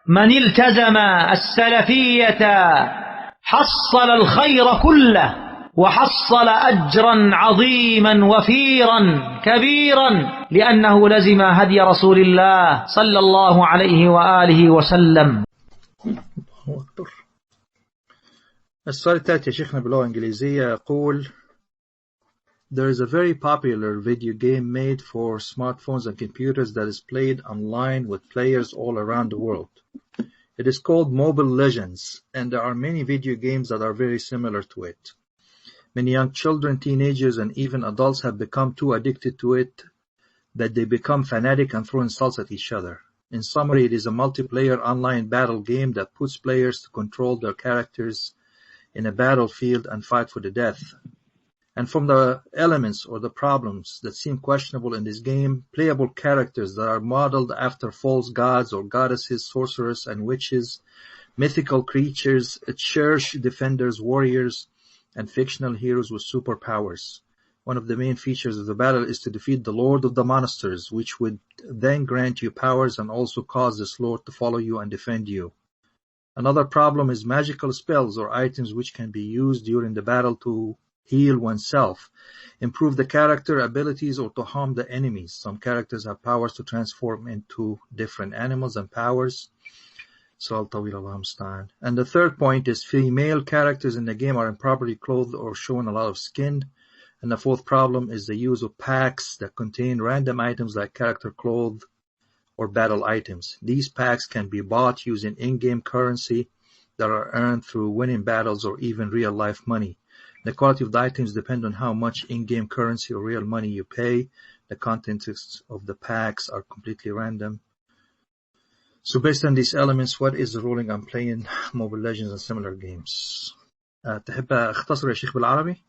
من التزم السلفية حصل الخير كله، وحصل أجرا عظيما وفيرا كبيرا، لأنه لزم هدي رسول الله صلى الله عليه وآله وسلم. السؤال الثالث يا شيخنا باللغة الإنجليزية يقول: There is a very popular video game made for smartphones and computers that is played online with players all around the world. It is called Mobile Legends, and there are many video games that are very similar to it. Many young children, teenagers, and even adults have become too addicted to it that they become fanatic and throw insults at each other. In summary, it is a multiplayer online battle game that puts players to control their characters in a battlefield and fight for the death. And from the elements or the problems that seem questionable in this game, playable characters that are modeled after false gods or goddesses, sorcerers and witches, mythical creatures, church defenders, warriors, and fictional heroes with superpowers. One of the main features of the battle is to defeat the Lord of the Monsters, which would then grant you powers and also cause this Lord to follow you and defend you. Another problem is magical spells or items which can be used during the battle to heal oneself, improve the character abilities, or to harm the enemies. Some characters have powers to transform into different animals and powers. And the third point is female characters in the game are improperly clothed or showing a lot of skin. And the fourth problem is the use of packs that contain random items like character clothes or battle items. These packs can be bought using in-game currency that are earned through winning battles or even real-life money. The quality of the items depend on how much in-game currency or real money you pay. The contents of the packs are completely random. So based on these elements, what is the ruling on playing Mobile Legends and similar games? تحب اختصر يا شيخ بالعربي؟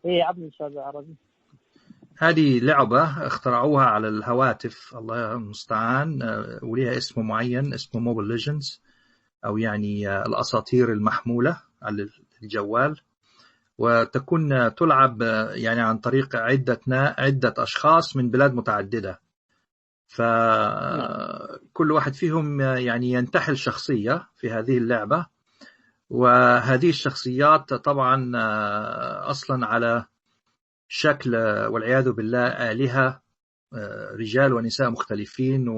ايه عبد إن شاء الله عربي. هذه لعبة اخترعوها على الهواتف، الله المستعان، وليها اسم معين اسمه موبل ليجندز، أو يعني الأساطير المحمولة على الجوال، وتكون تلعب يعني عن طريق عدة أشخاص من بلاد متعددة. فكل واحد فيهم يعني ينتحل شخصية في هذه اللعبة، وهذه الشخصيات طبعا أصلا على شكل والعياذ بالله آلهة، رجال ونساء مختلفين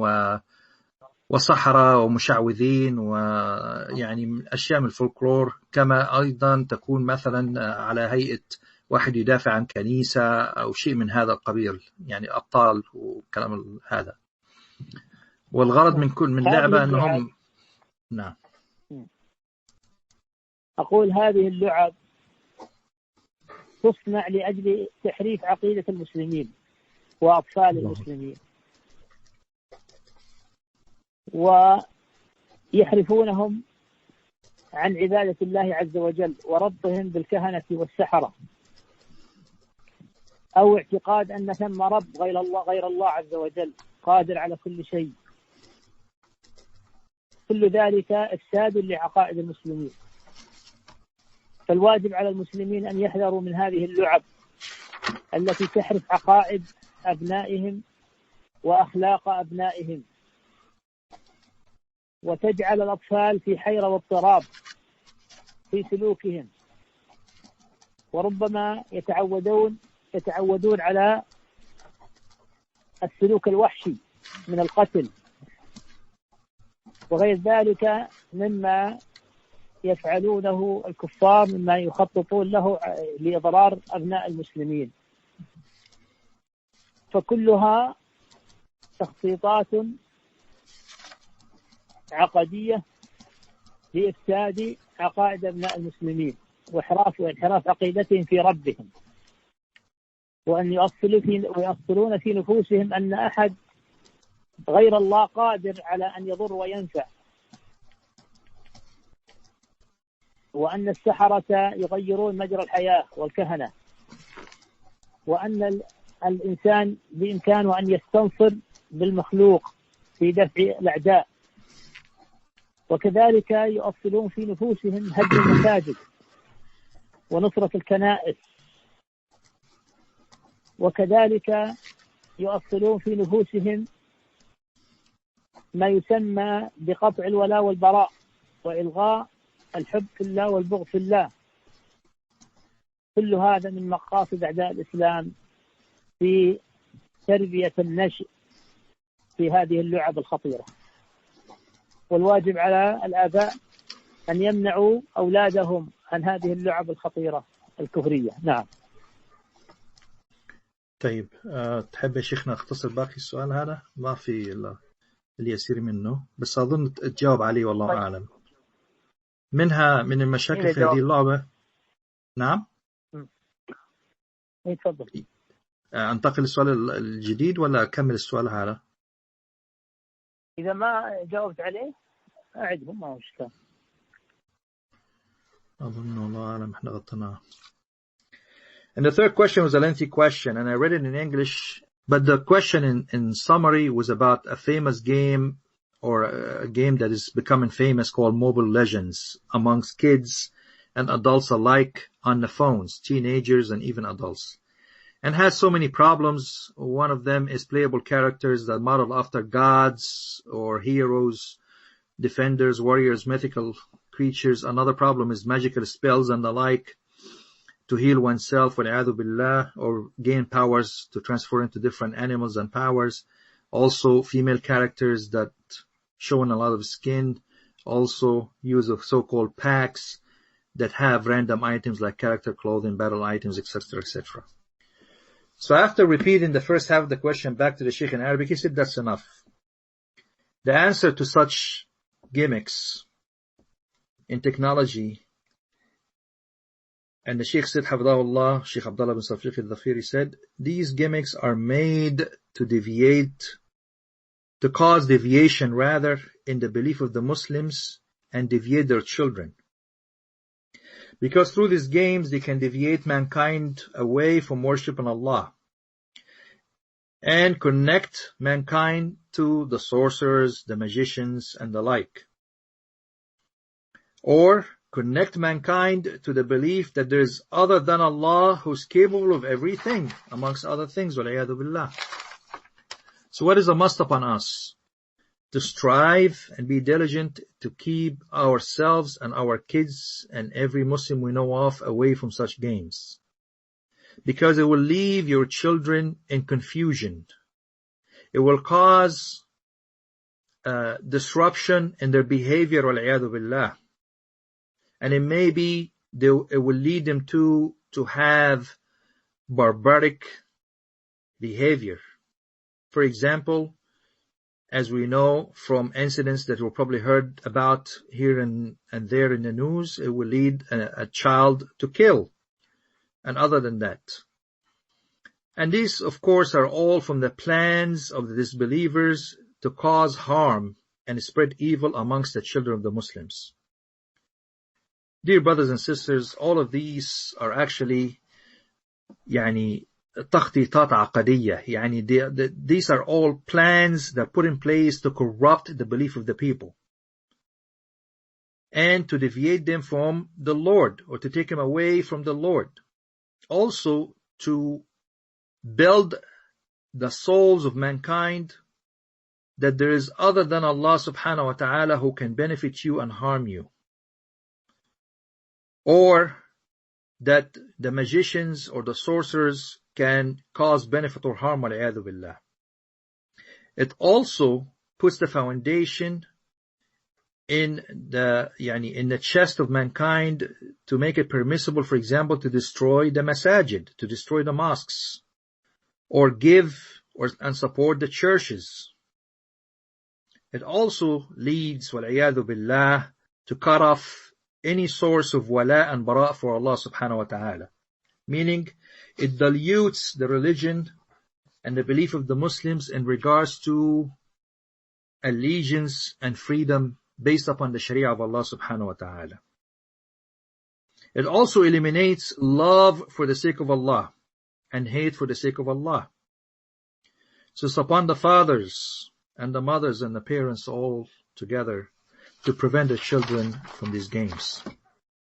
وسحرة ومشعوذين، ويعني أشياء من الفولكلور، كما أيضا تكون مثلا على هيئة واحد يدافع عن كنيسة أو شيء من هذا القبيل، يعني أبطال وكلام هذا. والغرض من لعبة أنهم نعم. أقول هذه اللعب تصنع لأجل تحريف عقيدة المسلمين وأطفال المسلمين، ويحرفونهم عن عبادة الله عز وجل وربطهم بالكهنة والسحرة، أو اعتقاد أن ثم رب غير الله عز وجل قادر على كل شيء. كل ذلك إفساد لعقائد المسلمين. فالواجب على المسلمين أن يحذروا من هذه اللعب التي تحرف عقائد أبنائهم وأخلاق أبنائهم، وتجعل الأطفال في حيرة واضطراب في سلوكهم، وربما يتعودون على السلوك الوحشي من القتل وغير ذلك مما يفعلونه الكفار، مما يخططون له لإضرار أبناء المسلمين. فكلها تخطيطات عقدية لإفساد عقائد أبناء المسلمين وإنحراف عقيدتهم في ربهم، وأن يؤصلون في نفوسهم أن أحد غير الله قادر على أن يضر وينفع، وأن السحرة يغيرون مجرى الحياة والكهنة، وأن الإنسان بإمكانه أن يستنصر بالمخلوق في دفع الأعداء. وكذلك يؤصلون في نفوسهم هدم المساجد ونصرة الكنائس، وكذلك يؤصلون في نفوسهم ما يسمى بقطع الولاء والبراء وإلغاء الحب في الله والبغض في الله. كل هذا من مقاصد أعداء الإسلام في تربية النشء في هذه اللعب الخطيرة. والواجب على الآباء أن يمنعوا أولادهم عن هذه اللعب الخطيرة الكفرية. نعم. طيب تحب يا شيخنا اختصر باقي السؤال هذا؟ ما في اليسير منه، بس أظن تجاوب عليه والله طيب. أعلم. منها من المشاكل في هذه اللعبة. نعم. تفضل. أنتقل للسؤال الجديد ولا أكمل السؤال هذا؟ إذا ما جاوبت عليه أعده، ما هو مشكلة. أظن والله أعلم إحنا غطيناه. And the third question was a lengthy question, and I read it in English, but the question in summary was about a famous game, or a game that is becoming famous, called Mobile Legends, amongst kids and adults alike on the phones, teenagers and even adults, and has so many problems. One of them is playable characters that model after gods or heroes, defenders, warriors, mythical creatures. Another problem is magical spells and the like to heal oneself, wal-'iyadhu billah, or gain powers to transfer into different animals and powers. Also, female characters that showing a lot of skin. Also, use of so-called packs that have random items like character clothing, battle items, etc., etc. So after repeating the first half of the question back to the Shaykh in Arabic, he said that's enough. The answer to such gimmicks in technology, and the Shaykh said, Hafidhahullah, Shaykh Abdullāh bin Shaykh Dr said, these gimmicks are made to cause deviation rather in the belief of the Muslims and deviate their children. Because through these games they can deviate mankind away from worshiping Allah and connect mankind to the sorcerers, the magicians, and the like. Or connect mankind to the belief that there is other than Allah who's capable of everything, amongst other things. Wal-'iyadhu billah. So what is a must upon us? To strive and be diligent to keep ourselves and our kids and every Muslim we know of away from such games. Because it will leave your children in confusion. It will cause disruption in their behavior, wal-'iyadhu billah. And it may be it will lead them to have barbaric behavior. For example, as we know from incidents that we probably heard about here and there in the news, it will lead a child to kill, and other than that. And these, of course, are all from the plans of the disbelievers to cause harm and spread evil amongst the children of the Muslims. Dear brothers and sisters, all of these are actually تخطيطات عقدية. These are all plans that are put in place to corrupt the belief of the people and to deviate them from the Lord, or to take them away from the Lord. Also to build the souls of mankind that there is other than Allah subhanahu wa ta'ala who can benefit you and harm you, or that the magicians or the sorcerers can cause benefit or harm, wal-'iyadhu billah. It also puts the foundation in the chest of mankind to make it permissible, for example, to destroy the masajid, to destroy the mosques, or give and support the churches. It also leads, wal-'iyadhu billah, to cut off any source of wala and bara for Allah subhanahu wa ta'ala. Meaning, it dilutes the religion and the belief of the Muslims in regards to allegiance and freedom based upon the Sharia of Allah subhanahu wa ta'ala. It also eliminates love for the sake of Allah and hate for the sake of Allah. So it's upon the fathers and the mothers and the parents all together to prevent the children from these games.